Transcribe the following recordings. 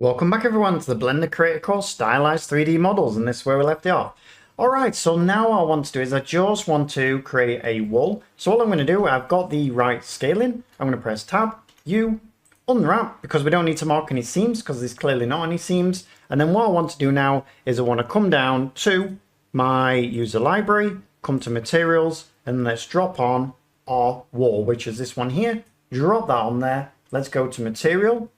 Welcome back everyone to the Blender Creator course, Stylized 3D Models, and this is where we left it off. Alright, so now what I want to do is I just want to create a wall. So all I'm going to do, I've got the right scaling, I'm going to press Tab, U, Unwrap, because we don't need to mark any seams, because there's clearly not any seams. And then what I want to do now is I want to come down to my user library, come to materials, and let's drop on our wall, which is this one here. Drop that on there. Let's go to material.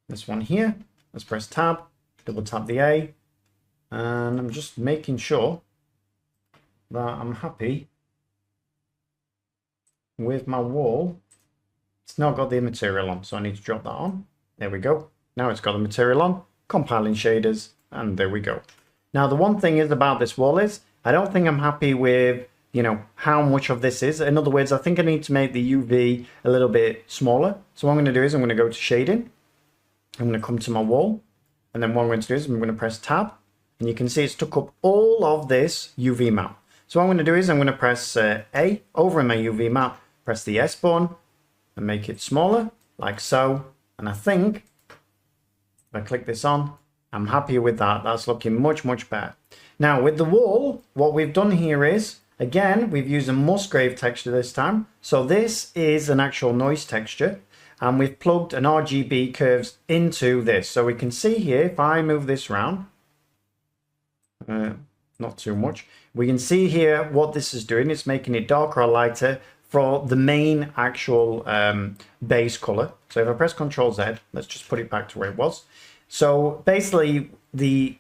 This one here, let's press tab, double tap the A, and I'm just making sure that I'm happy with my wall. It's not got the material on, so I need to drop that on. There we go. Now it's got the material on, compiling shaders, and there we go. Now the one thing is about this wall is, I don't think I'm happy with, how much of this is. In other words, I think I need to make the UV a little bit smaller. So what I'm going to do is I'm going to go to shading. I'm going to come to my wall, and then what I'm going to do is I'm going to press tab, and you can see it's took up all of this UV map. So what I'm going to do is I'm going to press A over in my UV map, press the S button, and make it smaller, like so. And I think if I click this on, I'm happy with that. That's looking much, much better. Now with the wall, what we've done here is, again, we've used a Musgrave texture this time. So this is an actual noise texture. And we've plugged an RGB curves into this. So we can see here, if I move this around, not too much, we can see here what this is doing. It's making it darker or lighter for the main actual base color. So if I press Ctrl Z, let's just put it back to where it was. So basically, the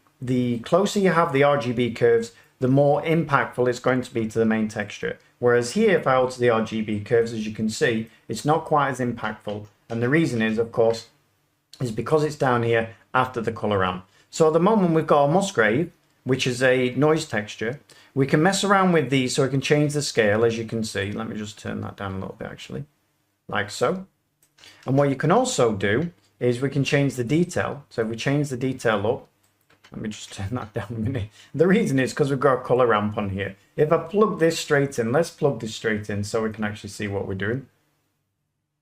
closer you have the RGB curves, the more impactful it's going to be to the main texture. Whereas here, if I alter the RGB curves, as you can see, it's not quite as impactful. And the reason is, of course, is because it's down here after the color ramp. So at the moment, we've got a Musgrave, which is a noise texture. We can mess around with these so we can change the scale, as you can see. Let me just turn that down a little bit, actually, like so. And what you can also do is we can change the detail. So if we change the detail up, let me just turn that down a minute. The reason is because we've got a color ramp on here. If I plug this straight in, let's plug this straight in so we can actually see what we're doing.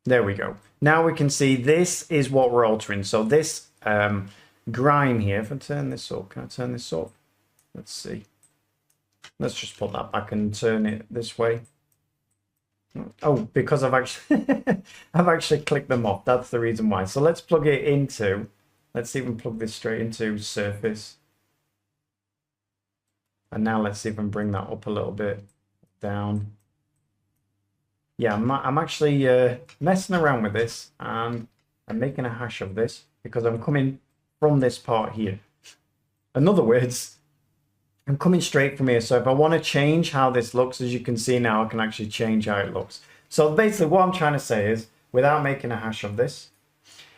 There we go. Now we can see this is what we're altering. So this grime here, if I turn this up, can I turn this up? Let's see. Let's just put that back and turn it this way. Oh, because I've actually clicked them off. That's the reason why. So let's plug it into, let's even plug this straight into surface. And now let's see if I can bring that up a little bit, down. Yeah, I'm actually messing around with this, and I'm making a hash of this because I'm coming from this part here. In other words, I'm coming straight from here. So if I want to change how this looks, as you can see now, I can actually change how it looks. So basically what I'm trying to say is, without making a hash of this,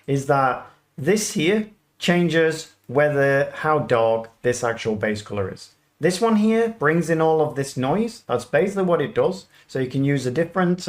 is that this here changes how dark this actual base color is. This one here brings in all of this noise. That's basically what it does. So you can use a different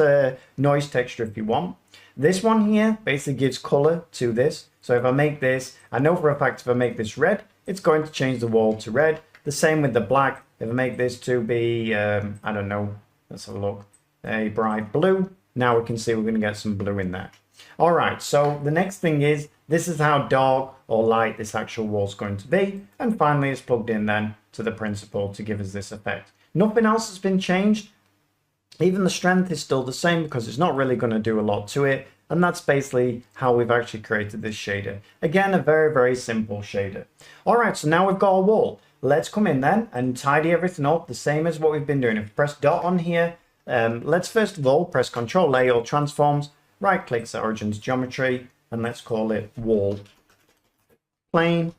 noise texture if you want. This one here basically gives color to this. So if I make this, I know for a fact if I make this red, it's going to change the wall to red. The same with the black. If I make this to be, I don't know, let's have a look, a bright blue. Now we can see we're going to get some blue in there. All right, so the next thing is, this is how dark or light this actual wall is going to be. And finally, it's plugged in then to the principle to give us this effect. Nothing else has been changed. Even the strength is still the same because it's not really going to do a lot to it. And that's basically how we've actually created this shader. Again, a very, very simple shader. All right, so now we've got a wall. Let's come in then and tidy everything up the same as what we've been doing. If we press dot on here, let's first of all press Ctrl A or transforms, right click the origins geometry, and let's call it wall plane,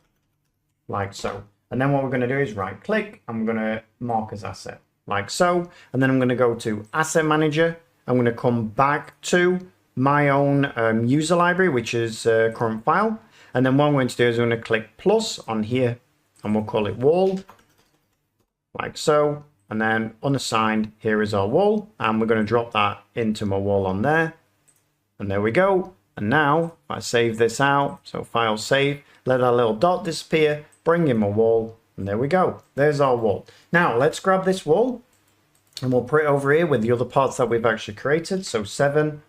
like so. And then what we're going to do is right click, and we're going to mark as asset, like so. And then I'm going to go to asset manager. I'm going to come back to my own user library, which is current file. And then what I'm going to do is I'm going to click plus on here, and we'll call it wall, like so. And then unassigned, here is our wall, and we're going to drop that into my wall on there. And there we go. And now if I save this out, so file save, let our little dot disappear, bring in my wall, and there we go. There's our wall. Now let's grab this wall and we'll put it over here with the other parts that we've actually created. So 7,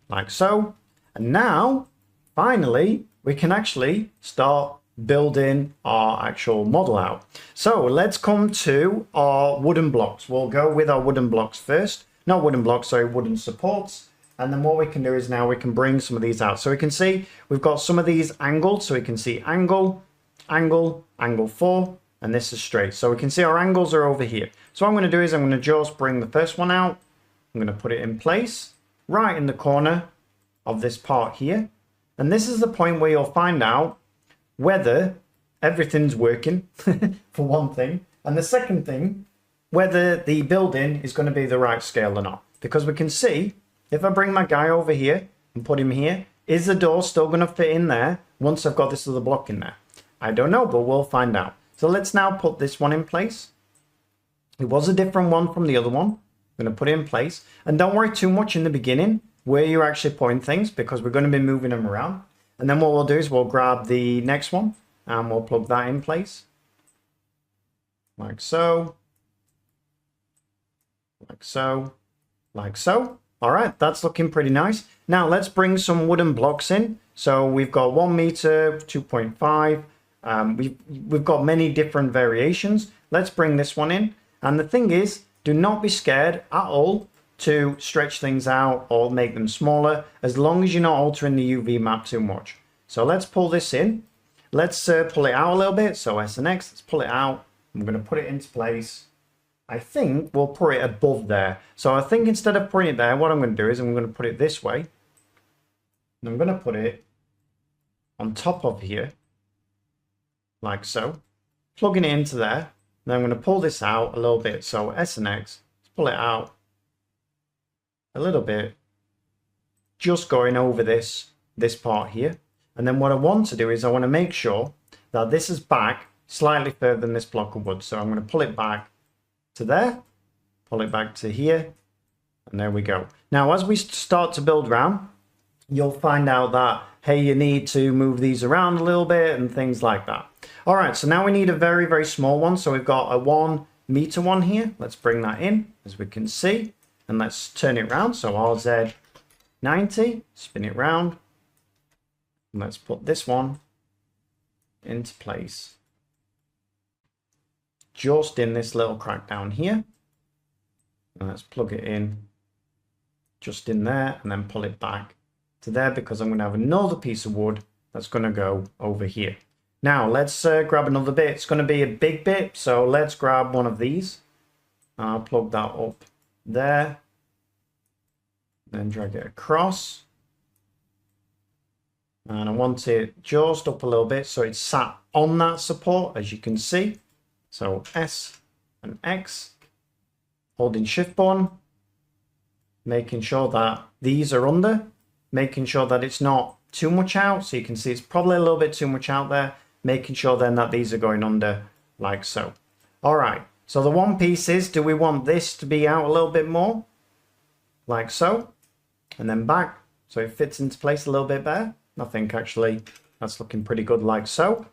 like so. And now, finally, we can actually start building our actual model out. So let's come to our wooden blocks. We'll go with our wooden blocks first. Not wooden blocks, sorry, wooden supports. And then what we can do is now we can bring some of these out. So we can see we've got some of these angled. So we can see angle, angle, angle 4, and this is straight. So we can see our angles are over here. So what I'm going to do is I'm going to just bring the first one out. I'm going to put it in place right in the corner of this part here. And this is the point where you'll find out whether everything's working, for one thing. And the second thing, whether the building is going to be the right scale or not. Because we can see, if I bring my guy over here and put him here, is the door still going to fit in there once I've got this other block in there? I don't know, but we'll find out. So let's now put this one in place. It was a different one from the other one. I'm going to put it in place. And don't worry too much in the beginning where you're actually putting things, because we're going to be moving them around. And then what we'll do is we'll grab the next one and we'll plug that in place. Like so. Like so. Like so. All right, that's looking pretty nice. Now let's bring some wooden blocks in. So we've got 1 meter, 2.5. We've got many different variations. Let's bring this one in. And the thing is, do not be scared at all to stretch things out or make them smaller, as long as you're not altering the UV map too much. So let's pull this in. Let's pull it out a little bit. So S and X, let's pull it out. I'm going to put it into place. I think we'll put it above there. So I think instead of putting it there, what I'm going to do is I'm going to put it this way. And I'm going to put it on top of here, like so. Plugging it into there. Then I'm going to pull this out a little bit. So S and X, let's pull it out a little bit, just going over this part here. And then what I want to do is I want to make sure that this is back slightly further than this block of wood. So I'm going to pull it back to there, pull it back to here, and there we go. Now as we start to build around, you'll find out that, hey, you need to move these around a little bit and things like that. All right, so now we need a very, very small one. So we've got a 1 meter one here. Let's bring that in, as we can see. And let's turn it around. So RZ 90, spin it round. And let's put this one into place. Just in this little crack down here. And let's plug it in just in there and then pull it back to there, because I'm going to have another piece of wood that's going to go over here. Now let's grab another bit. It's going to be a big bit. So let's grab one of these. I'll plug that up there, then drag it across, and I want it just up a little bit so it's sat on that support, as you can see. So S and X, holding shift button, making sure that these are under, making sure that it's not too much out. So you can see it's probably a little bit too much out there, making sure then that these are going under like so. All right. So the one piece is, do we want this to be out a little bit more? Like so. And then back. So it fits into place a little bit better. I think actually that's looking pretty good like so.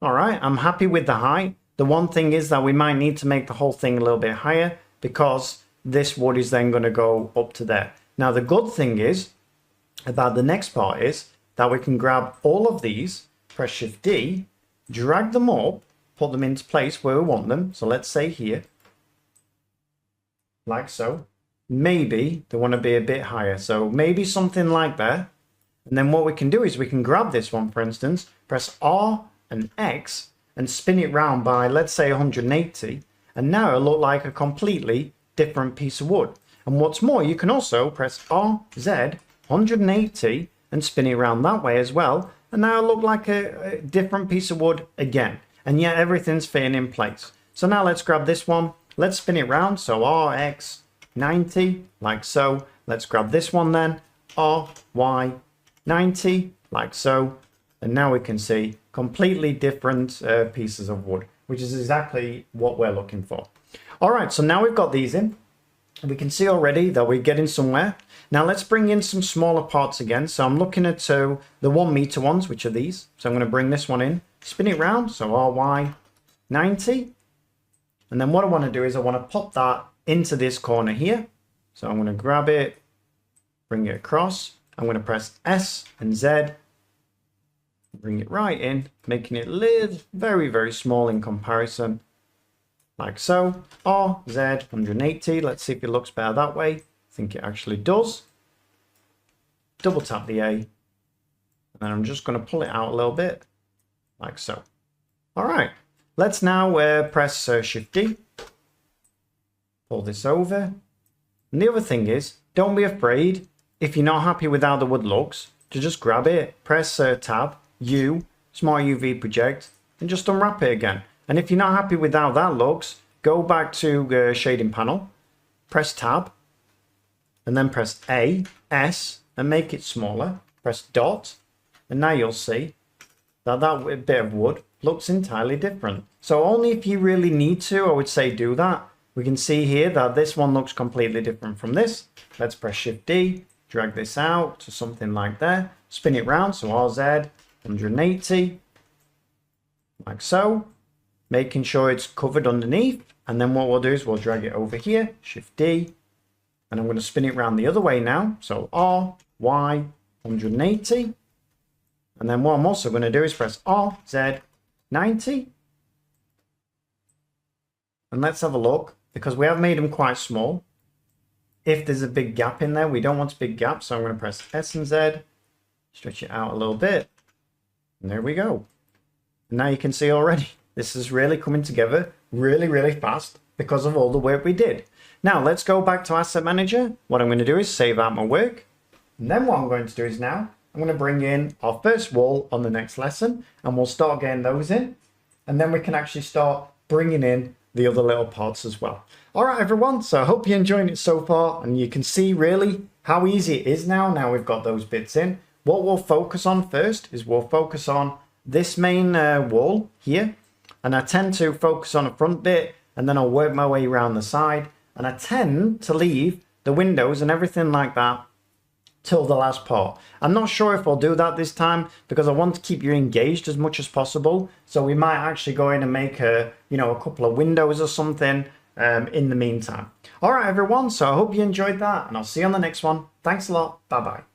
All right. I'm happy with the height. The one thing is that we might need to make the whole thing a little bit higher, because this wood is then going to go up to there. Now the good thing is about the next part is that we can grab all of these, press Shift D, drag them up, put them into place where we want them. So let's say here, like so. Maybe they want to be a bit higher. So maybe something like that. And then what we can do is we can grab this one, for instance, press R and X and spin it round by, let's say, 180. And now it'll look like a completely different piece of wood. And what's more, you can also press R, Z, 180 and spin it around that way as well. And now it'll look like a different piece of wood again. And yet everything's fitting in place. So now let's grab this one. Let's spin it round. So R, X, 90, like so. Let's grab this one then. R, Y, 90, like so. And now we can see completely different pieces of wood, which is exactly what we're looking for. All right, so now we've got these in. We can see already that we're getting somewhere. Now let's bring in some smaller parts again. So I'm looking at the 1 meter ones, which are these. So I'm going to bring this one in, spin it round. So RY 90. And then what I want to do is I want to pop that into this corner here. So I'm going to grab it, bring it across. I'm going to press S and Z, bring it right in, making it very, very small in comparison, like so. R, Z, 180. Let's see if it looks better that way. I think it actually does. Double tap the A, and then I'm just going to pull it out a little bit, like so. All right, let's now press Shift D, pull this over. And the other thing is, don't be afraid, if you're not happy with how the wood looks, to just grab it, press Tab, U, Smart UV Project, and just unwrap it again. And if you're not happy with how that looks, go back to Shading Panel, press Tab, and then press A, S, and make it smaller. Press Dot, and now you'll see that that bit of wood looks entirely different. So only if you really need to, I would say do that. We can see here that this one looks completely different from this. Let's press Shift D, drag this out to something like that, spin it round, so RZ 180, like so, making sure it's covered underneath. And then what we'll do is we'll drag it over here, Shift D, and I'm going to spin it round the other way now, so R, Y 180. And then what I'm also going to do is press R, Z 90. And let's have a look, because we have made them quite small. If there's a big gap in there, we don't want a big gap, so I'm going to press S and Z, stretch it out a little bit, and there we go. And now you can see already, this is really coming together really, really fast because of all the work we did. Now let's go back to Asset Manager. What I'm going to do is save out my work, and then what I'm going to do is now I'm going to bring in our first wall on the next lesson, and we'll start getting those in, and then we can actually start bringing in the other little parts as well. All right, everyone, so I hope you're enjoying it so far, and you can see really how easy it is now we've got those bits in. What we'll focus on first is we'll focus on this main wall here, and I tend to focus on the front bit, and then I'll work my way around the side, and I tend to leave the windows and everything like that till the last part. I'm not sure if I'll do that this time because I want to keep you engaged as much as possible. So we might actually go in and make a couple of windows or something in the meantime. All right, everyone. So I hope you enjoyed that, and I'll see you on the next one. Thanks a lot. Bye bye.